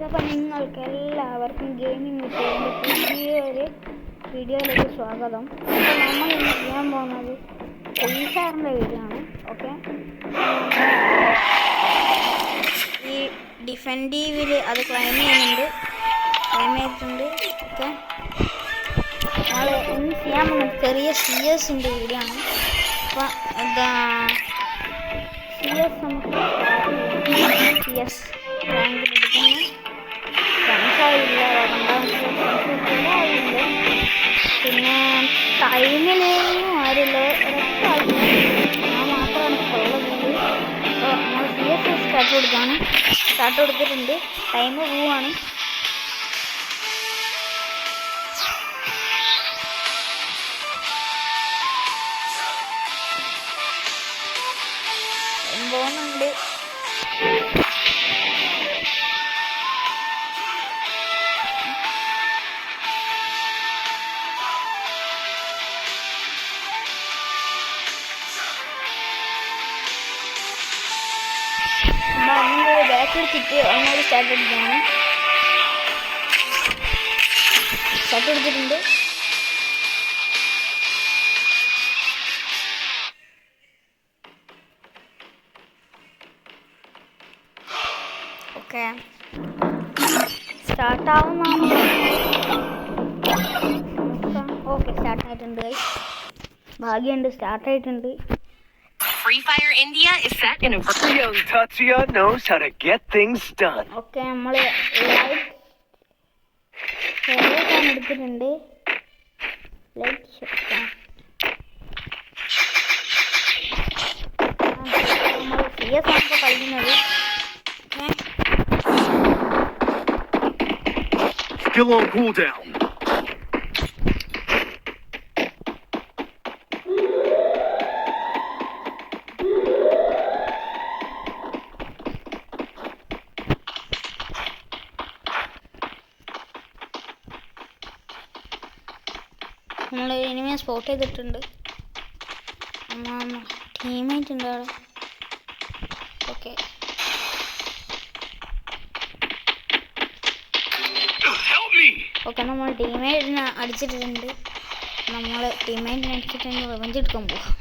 അപ്പോൾ നിങ്ങൾക്ക് എല്ലാവർക്കും ഗെയിമിംഗ് വിഷയത്തിൻ്റെ പുതിയൊരു വീഡിയോയിലേക്ക് സ്വാഗതം. അപ്പോൾ നമ്മൾ ഇന്ന് ചെയ്യാൻ പോകുന്നത് ഫ്രീ ഫയറിൻ്റെ വീഡിയോ ആണ്. ഓക്കെ, ഈ ഡിഫെൻഡീവിൽ അത് ക്ലൈം ചെയ്യുന്നുണ്ട്. ഓക്കെ, നമ്മൾ ഇന്ന് ചെയ്യാൻ പോകുന്നത് ചെറിയ CS-ൻ്റെ വീഡിയോ ആണ്. അപ്പോൾ എന്താ CS നമുക്ക് CS റാങ്കിൽ എടുക്കുന്നു. ഫ്രണ്ട്സായില്ല, രണ്ടാമത്തെ പിന്നെ ടൈമിലേയും ആരില്ല, ഒരൊറ്റ ആൾക്കാർ ഞാൻ മാത്രമാണ് ഉള്ളത്. അപ്പോൾ നമ്മൾ CS സ്റ്റാർട്ട് കൊടുത്തിട്ടുണ്ട്. ടൈം പോവാണ്. പോകുന്നുണ്ട്. ബാക്ക് എടുത്തിട്ട് ഒന്നോട് സ്റ്റാർട്ട് എടുത്തിട്ടുണ്ട്. ഓക്കെ, സ്റ്റാർട്ടാവുന്നതാണ്. ഓക്കെ, സ്റ്റാർട്ടായിട്ടുണ്ട്. ഭാഗ്യമുണ്ട്, സ്റ്റാർട്ടായിട്ടുണ്ട്. Free Fire India is set in a young Tatsuya knows how to get things done. Okay, നമ്മൾ ലൈറ്റ് എടുത്തിട്ടുണ്ട്. നമ്മൾ CS ആണ് കളിക്കുന്നത്. Still on cooldown. നമ്മൾ എനിമിയെ സ്പോട്ട് ചെയ്തിട്ടുണ്ട്. ടീമേറ്റ് ഉണ്ട് അവിടെ. ഓക്കെ, നമ്മൾ ടീമേറ്റിനെ അടിച്ചിട്ടുണ്ട്. റിവഞ്ച് എടുക്കാൻ പോകും.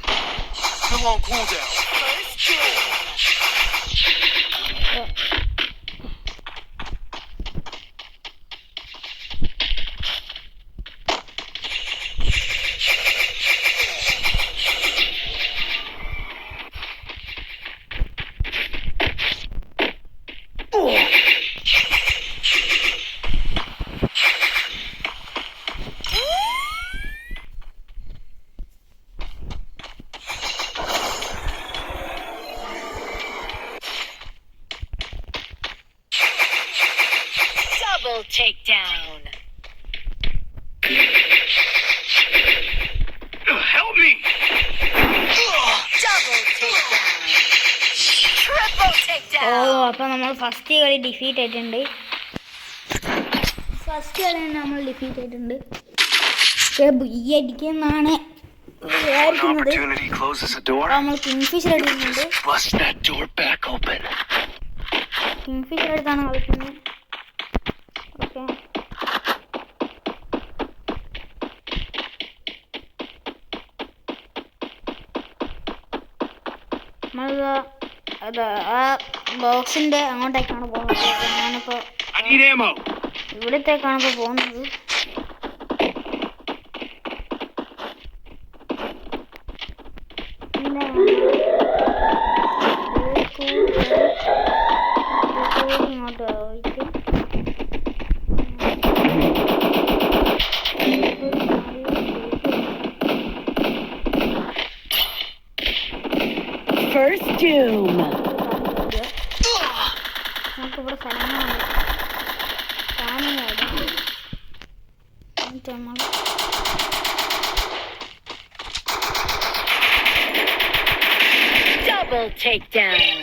double takedown. Help me! Double takedown. Triple takedown. അപ്പോൾ നമ്മൾ ഫസ്റ്റ് കളി ഡിഫീറ്റ് ആയിട്ടുണ്ട്. ഈ അടിക്കുന്നാണ് വിചാരിക്കുന്നത്. നമ്മൾ കിങ്ഫിഷർ അടിക്കുന്നുണ്ട്. കിങ്ഫിഷർ അടുത്താണ് കളിക്കുന്നത്. ഓക്കെ, നമ്മളിത് ആ ബോക്സിൻ്റെ അങ്ങോട്ടേക്കാണ് പോകുന്നത്. ഞാനിപ്പോൾ ഇവിടത്തേക്കാണ് ഇപ്പോൾ പോകുന്നത്. ഇങ്ങോട്ട് First doom. നമുക്കിവിടെ സ്ഥലങ്ങളുണ്ട്. Double takedown.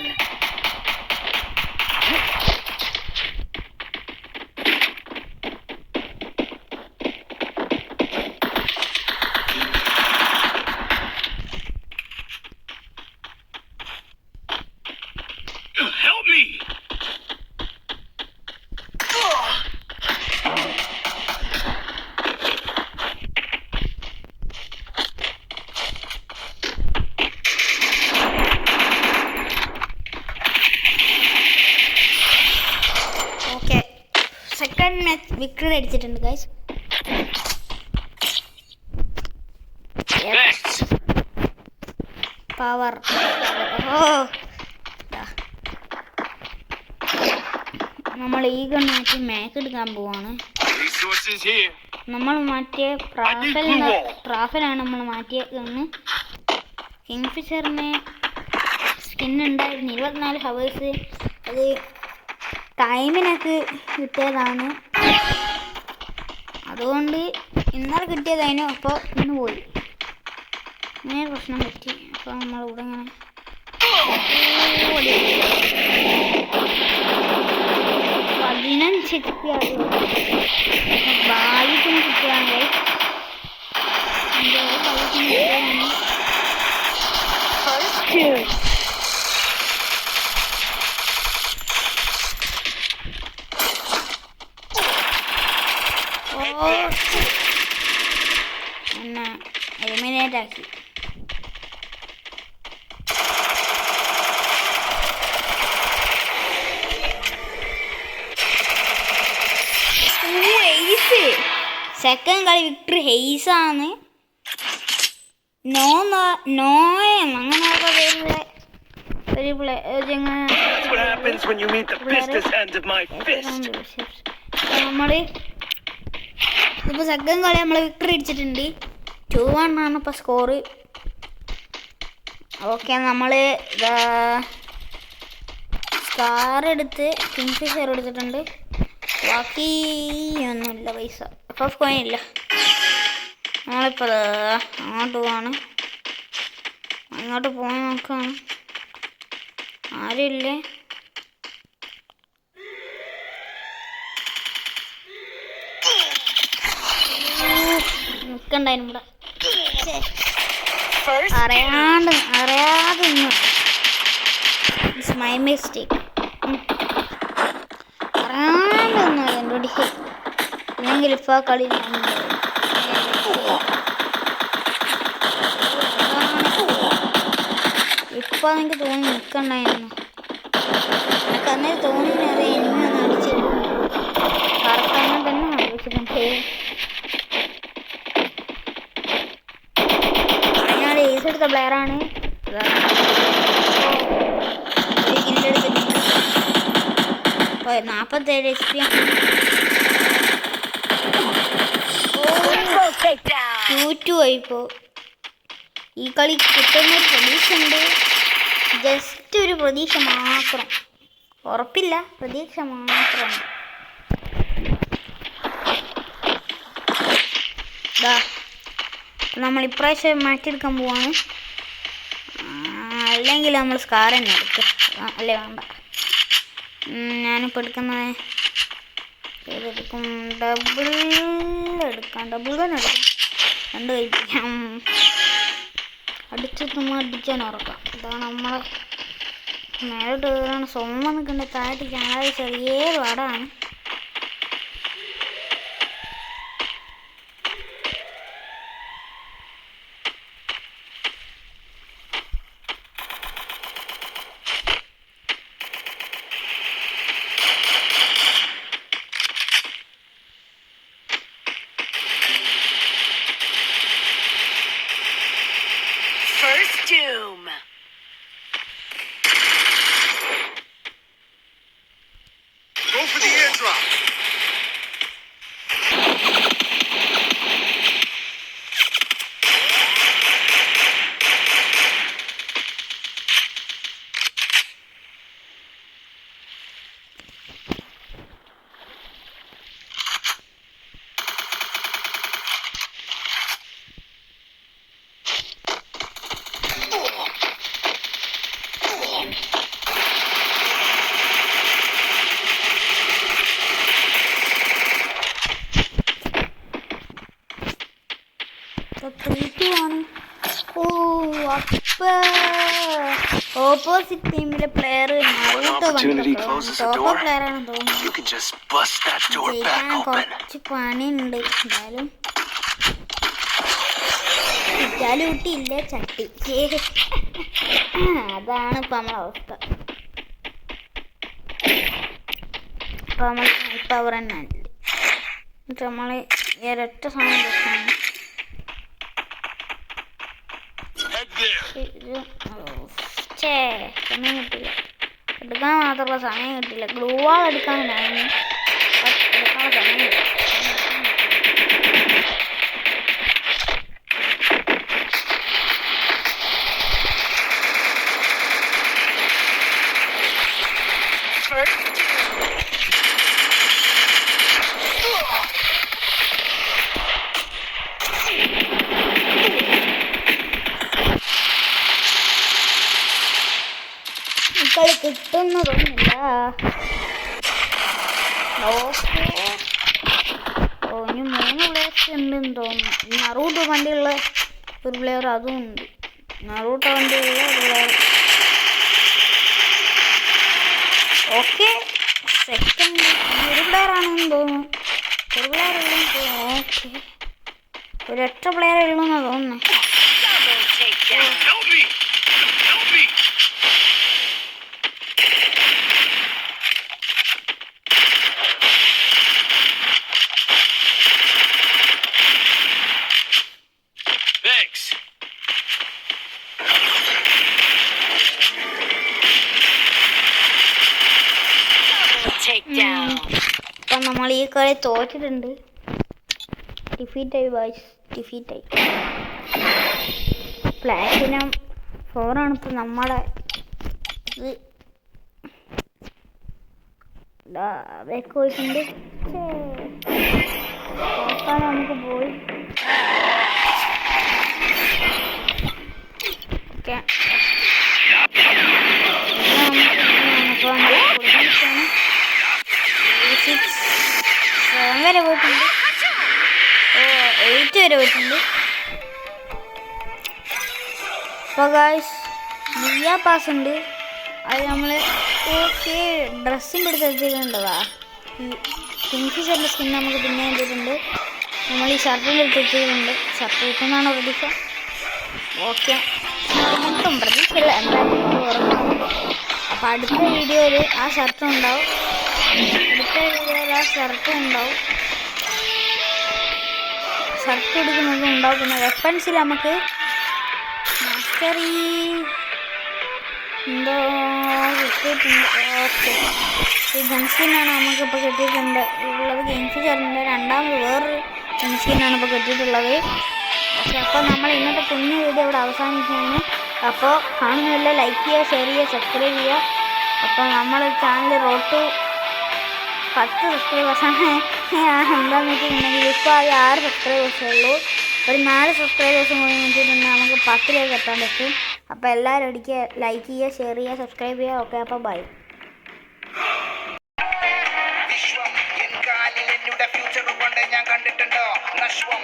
Help me! Second match victory അടിച്ചിട്ടുണ്ട് ഗൈസ്. പവർ നമ്മൾ ഈ ഗണ്ണ് മാറ്റി മാക്ക് എടുക്കാൻ പോവാണ്. Resources here. നമ്മൾ മാറ്റിയ ട്രാഫലാണ് നമ്മൾ മാറ്റിയ ഗണ്ണ്. കിങ്ഫിഷറിന് സ്കിൻ ഉണ്ടായിരുന്നു 24 ഹവേഴ്സ്. അത് ടൈമിനൊക്കെ കിട്ടിയതാണ്, അതുകൊണ്ട് ഇന്നലെ കിട്ടിയതായിരുന്നു. അപ്പോൾ ഇന്ന് പോയി, ഇങ്ങനെ പ്രശ്നം പറ്റി. അപ്പോൾ നമ്മളിവിടെ ഇങ്ങനെ 15 കിട്ടിയാണ് ഭാഗ്യത്തിന് കിട്ടിയാണ്. First doom. എന്നെ എലിമിനേറ്റ് ആക്കി. സെക്കൻഡ് കളി വിക്ടറി ഹെയ്സാണ്. നോയം അങ്ങനെയൊക്കെ പേരുള്ള ഒരു That's what happens when you meet the business end of my fist. നമ്മൾ ഇപ്പോൾ സെക്കൻഡ് കളി നമ്മൾ വിക്ടറി അടിച്ചിട്ടുണ്ട്. 2-1 ആണ് ഇപ്പോൾ സ്കോറ്. ഓക്കെ, നമ്മൾ സ്കാർ എടുത്ത് കിങ്ഫിഷർ എടുത്തിട്ടുണ്ട്. ബാക്കി ഒന്നുമില്ല, പൈസ FF കോയിൻ ഇല്ല. നമ്മളിപ്പോൾ അങ്ങോട്ട് പോവാണ്. അങ്ങോട്ട് പോകാൻ നോക്കുകയാണ്. ആരുമില്ലേ? നിൽക്കണ്ടായിരുന്നു ഇവിടെ. അറിയാതെ ഇറ്റ്സ് മൈ മിസ്റ്റേക്ക്. അറിയാണ്ടൊന്നും എന്നോട് ഇല്ലെങ്കിൽ ഇപ്പോൾ ആ കളി ഇപ്പോൾ എനിക്ക് തോന്നി നിൽക്കണ്ടായിരുന്നു. എനിക്ക് അന്നേരം തോന്നി അത് എന്നെ അടിച്ചിട്ട് കറക്റ്റ് അങ്ങനെ തന്നെ അടിച്ചിട്ടുണ്ട്. ഞാൻ ഏസ് എടുത്ത പ്ലെയറാണ്. 47 HP. 2-2 ആയിപ്പോൾ. ഈ കളി കിട്ടുന്നൊരു പ്രതീക്ഷ ഉണ്ട്, ജസ്റ്റ് ഒരു പ്രതീക്ഷ മാത്രം, ഉറപ്പില്ല, പ്രതീക്ഷ മാത്രമാണ്. നമ്മൾ ഇപ്രാവശ്യം മാറ്റിയെടുക്കാൻ പോവാണ്. അല്ലെങ്കിൽ നമ്മൾ സ്കാർ തന്നെ എടുക്കും. അല്ലേ വേണ്ട, ഞാനിപ്പോൾ എടുക്കുന്നത് ഏതെടുക്കും? ഡബിൾ എടുക്കാം. ഡബിൾ തന്നെ എടുക്കാം. 2 കഴിപ്പിക്കാം. അടിച്ചാൽ ഉറക്കാം. ഇതാണ് നമ്മളെ മേലോട്ട് കയറാണ്. സ്വന്തം നിൽക്കേണ്ട താഴത്ത് കാണാതെ ചെറിയൊരു പാടാണ്. First doom. Go for the airdrop. Opposite ടീമിലെ പ്ലെയർ പ്ലെയർ ആണെന്ന് തോന്നുന്നു. You can just bust that door back open. കുറച്ച് പണിയുണ്ട്. എന്തായാലും കുട്ടിയില്ല ചട്ടി. അതാണ് ഇപ്പം നമ്മളെ അവസ്ഥ. ഇപ്പം നമ്മൾ പവർ തന്നെ എന്നിട്ട് നമ്മൾ ഈ ഒരൊറ്റ സാധനം വെക്കണം. സമയം കിട്ടില്ല, എടുക്കാൻ മാത്രമുള്ള സമയം കിട്ടില്ല. ഗ്ലൂ വാൾ എടുക്കാനാണ് എടുക്കാനുള്ള സമയം കിട്ടില്ല. കളി കിട്ടുമെന്ന് തോന്നുന്നില്ല. ഇനി 3 പ്ലേയേഴ്സ് ഉണ്ടെന്ന് തോന്നുന്നു. നറൂട്ടോ വണ്ടിയുള്ള ഒരു പ്ലെയർ അതും ഉണ്ട്. നറൂട്ടോ വണ്ടിയുള്ള ഒരു പ്ലെയർ. ഓക്കെ, സെക്കൻഡ് ഒരു പ്ലെയർ ആണെന്ന് തോന്നുന്നു. ഒരു പ്ലെയർ ഉള്ളെന്ന് തോന്നുന്നു. ഓക്കെ, ഒരൊറ്റ പ്ലെയർ ഉള്ളൂന്നാണ് തോന്നുന്നത്. അപ്പം നമ്മൾ ഈ കളി തോറ്റിട്ടുണ്ട്. ഡിഫീറ്റായി ബോയ്സ്, ഡിഫീറ്റായി. പ്ലാറ്റിനം 4 ആണ് ഇപ്പം നമ്മുടെ ഇത്. ബാക്ക് പോയിട്ടുണ്ട്. നമുക്ക് പോയി. ഓക്കെ, വരെ പോയിട്ടുണ്ട്. 8 വരെ പോയിട്ടുണ്ട്. അപ്പോൾ ഗായ്സ് മിയ പാസ് ഉണ്ട്. അത് നമ്മൾ ഓക്കെ ഡ്രസ്സും എടുത്ത് വെച്ചിട്ടുണ്ടതാ. ഈ കിങ്ഫിഷറിൻ്റെ സ്കിൻ നമുക്ക് പിന്നെ ചെയ്തിട്ടുണ്ട്. നമ്മൾ ഈ ഷർട്ടിൽ എടുത്ത് വെച്ചിട്ടുണ്ട്. ഷർട്ട് കിട്ടുന്നതാണ് പ്രതീക്ഷ. ഓക്കെ, ഒട്ടും പ്രതീക്ഷയില്ല, എന്തായാലും ഉറപ്പാണ്. അപ്പോൾ അടുത്ത വീഡിയോയിൽ ആ ഷർട്ടും ഉണ്ടാവും. ഷർട്ട് എടുക്കുന്നതും ഉണ്ടാവും. പിന്നെ വെപ്പൺസിൽ നമുക്ക് മാസ്റ്ററി എന്തോ കിട്ടിയിട്ടുണ്ട്. ഓക്കെ, ഈ ഗൺസ്കിന്നാണ് നമുക്കിപ്പോൾ കിട്ടിയിട്ടുണ്ട് ഉള്ളത്. ഗെയിംഫിഷറിൻ്റെ രണ്ടാമത് വേറൊരു ഗൺസ്കിന്നാണ് ഇപ്പോൾ കിട്ടിയിട്ടുള്ളത്. ഓക്കെ, അപ്പോൾ നമ്മൾ ഇന്നത്തെ കുഞ്ഞു വീഡിയോ ഇവിടെ അവസാനിക്കുകയാണ്. അപ്പോൾ കാണുന്നില്ല, ലൈക്ക് ചെയ്യുക, ഷെയർ ചെയ്യുക, സബ്സ്ക്രൈബ് ചെയ്യുക. അപ്പോൾ നമ്മൾ ചാനൽ റോഡ് ടു 10 സബ്സ്ക്രൈബേഴ്സാണ്. എന്താണെന്ന് വെച്ചിട്ടുണ്ടെങ്കിൽ ഇപ്പോൾ അത് 6 സബ്സ്ക്രൈബേഴ്സേ ഉള്ളൂ. ഒരു 4 സബ്സ്ക്രൈബേഴ്സും കൂടി വെച്ചിട്ടുണ്ടെങ്കിൽ നമുക്ക് 10ലേക്ക് എത്താൻ പറ്റും. അപ്പോൾ എല്ലാവരും അടിക്കുക, ലൈക്ക് ചെയ്യുക, ഷെയർ ചെയ്യുക, സബ്സ്ക്രൈബ് ചെയ്യുക. ഓക്കെ, അപ്പോൾ ബൈ. ഫ്യൂച്ചർ കൊണ്ട് ഞാൻ കണ്ടിട്ടുണ്ടോ നശ്വം